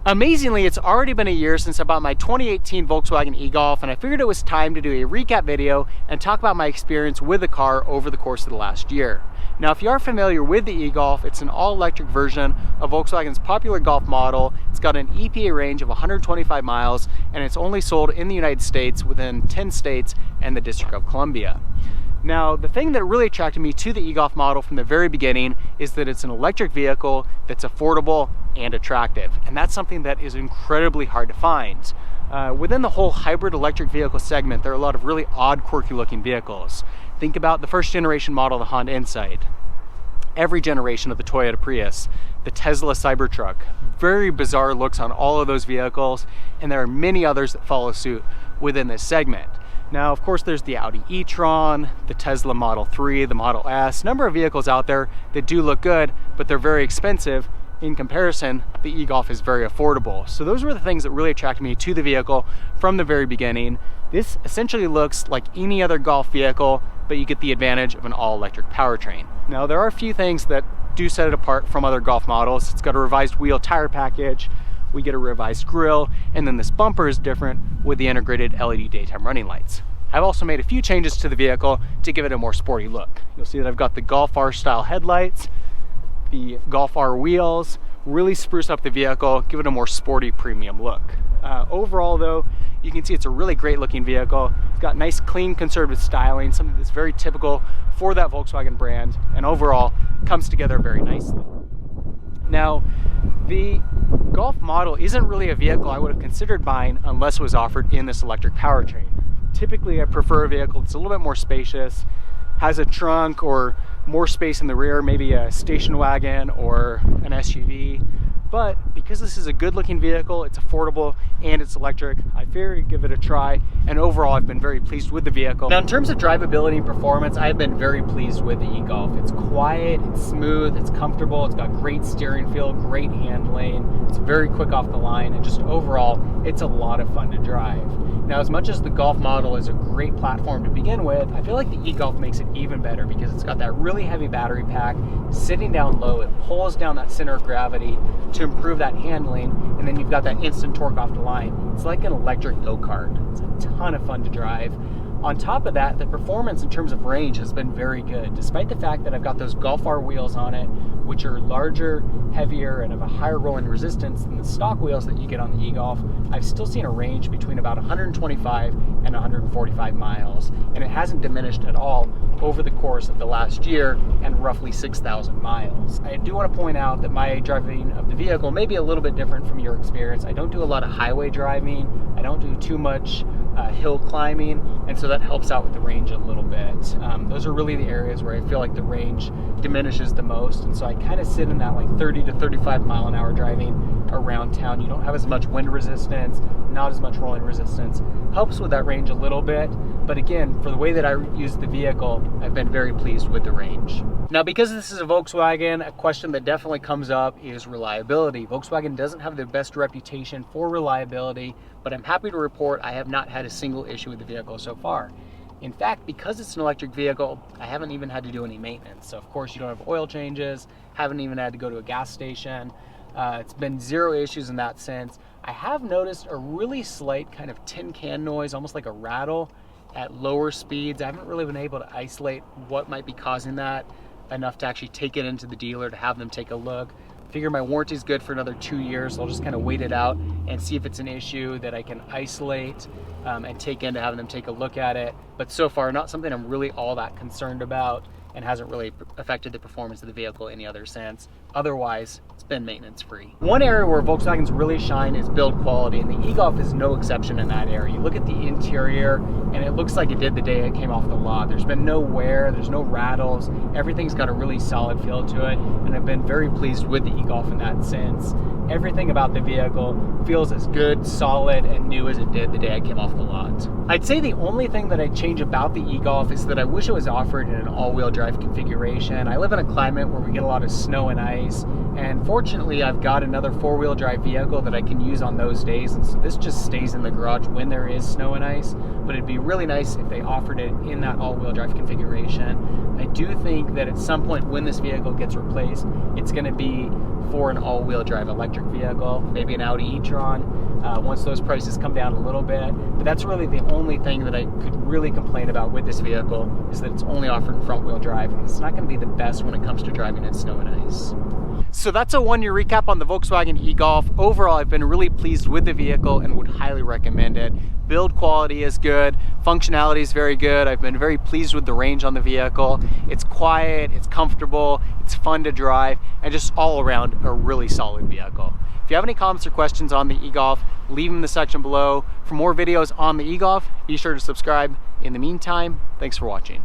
Amazingly, it's already been a year since I bought my 2018 Volkswagen e-Golf, and I figured it was time to do a recap video and talk about my experience with the car over the course of the last year. Now, if you are familiar with the e-Golf, it's an all-electric version of Volkswagen's popular Golf model. It's got an EPA range of 125 miles, and it's only sold in the United States within 10 states and the District of Columbia. Now, the thing that really attracted me to the e-Golf model from the very beginning is that it's an electric vehicle that's affordable and attractive. And that's something that is incredibly hard to find. Within the whole hybrid electric vehicle segment, there are a lot of really odd, quirky looking vehicles. Think about the first generation model, the Honda Insight. Every generation of the Toyota Prius, the Tesla Cybertruck. Very bizarre looks on all of those vehicles, and there are many others that follow suit within this segment. Now, of course, there's the Audi e-tron, the Tesla Model 3, the Model S, number of vehicles out there that do look good, but they're very expensive. In comparison, the e-Golf is very affordable. So those were the things that really attracted me to the vehicle from the very beginning. This essentially looks like any other Golf vehicle, but you get the advantage of an all-electric powertrain. Now, there are a few things that do set it apart from other Golf models. It's got a revised wheel tire package, we get a revised grille, and then this bumper is different with the integrated LED daytime running lights. I've also made a few changes to the vehicle to give it a more sporty look. You'll see that I've got the Golf R style headlights, the Golf R wheels, really spruce up the vehicle, give it a more sporty premium look. Overall though, you can see it's a really great looking vehicle. It's got nice, clean, conservative styling, something that's very typical for that Volkswagen brand, and overall comes together very nicely. Now, the Golf model isn't really a vehicle I would have considered buying unless it was offered in this electric powertrain. Typically, I prefer a vehicle that's a little bit more spacious, has a trunk or more space in the rear, maybe a station wagon or an SUV. But because this is a good looking vehicle, it's affordable and it's electric, I figured to give it a try, and overall I've been very pleased with the vehicle. Now, in terms of drivability and performance, I've been very pleased with the e-Golf. It's quiet, it's smooth, it's comfortable, it's got great steering feel, great handling, it's very quick off the line, and just overall, it's a lot of fun to drive. Now, as much as the Golf model is a great platform to begin with, I feel like the e-Golf makes it even better because it's got that really heavy battery pack sitting down low. It pulls down that center of gravity to improve that handling, and then you've got that instant torque off the line. It's like an electric go-kart. It's a ton of fun to drive. On top of that, the performance in terms of range has been very good, despite the fact that I've got those Golf R wheels on it, which are larger, heavier, and have a higher rolling resistance than the stock wheels that you get on the e-Golf. I've still seen a range between about 125 and 145 miles, and it hasn't diminished at all over the course of the last year and roughly 6,000 miles. I do want to point out that my driving of the vehicle may be a little bit different from your experience. I don't do a lot of highway driving. I don't do too much hill climbing, and so that helps out with the range a little bit. Those are really the areas where I feel like the range diminishes the most, and so I kind of sit in that like 30 to 35 mile an hour driving around town. You don't have as much wind resistance, not as much rolling resistance. Helps with that range a little bit, but again, for the way that I use the vehicle, I've been very pleased with the range. Now, because this is a Volkswagen, a question that definitely comes up is reliability. Volkswagen doesn't have the best reputation for reliability, but I'm happy to report I have not had a single issue with the vehicle so far. In fact, because it's an electric vehicle, I haven't even had to do any maintenance. So of course you don't have oil changes, haven't even had to go to a gas station. It's been zero issues in that sense. I have noticed a really slight kind of tin can noise, almost like a rattle at lower speeds. I haven't really been able to isolate what might be causing that enough to actually take it into the dealer to have them take a look. Figure my warranty is good for another 2 years, so I'll just kind of wait it out and see if it's an issue that I can isolate and take in to have them take a look at it. But so far, not something I'm really all that concerned about, and hasn't really affected the performance of the vehicle in any other sense. Otherwise, it's been maintenance free. One area where Volkswagens really shine is build quality, and the e-Golf is no exception in that area. You look at the interior, and it looks like it did the day it came off the lot. There's been no wear, there's no rattles, everything's got a really solid feel to it, and I've been very pleased with the e-Golf in that sense. Everything about the vehicle feels as good, solid, and new as it did the day I came off the lot. I'd say the only thing that I'd change about the e-Golf is that I wish it was offered in an all-wheel drive configuration. I live in a climate where we get a lot of snow and ice, And fortunately, I've got another four-wheel drive vehicle that I can use on those days, and so this just stays in the garage when there is snow and ice. But it'd be really nice if they offered it in that all-wheel drive configuration. I do think that at some point when this vehicle gets replaced, it's going to be for an all-wheel drive electric vehicle, maybe an Audi e-tron, once those prices come down a little bit. But that's really the only thing that I could really complain about with this vehicle, is that it's only offered in front-wheel drive, and it's not going to be the best when it comes to driving in snow and ice. So that's a one-year recap on the Volkswagen e-Golf. Overall, I've been really pleased with the vehicle and would highly recommend it. Build quality is good, functionality is very good. I've been very pleased with the range on the vehicle. It's quiet, it's comfortable, it's fun to drive, and just all around a really solid vehicle. If you have any comments or questions on the e-Golf, leave them in the section below. For more videos on the e-Golf, be sure to subscribe. In the meantime, thanks for watching.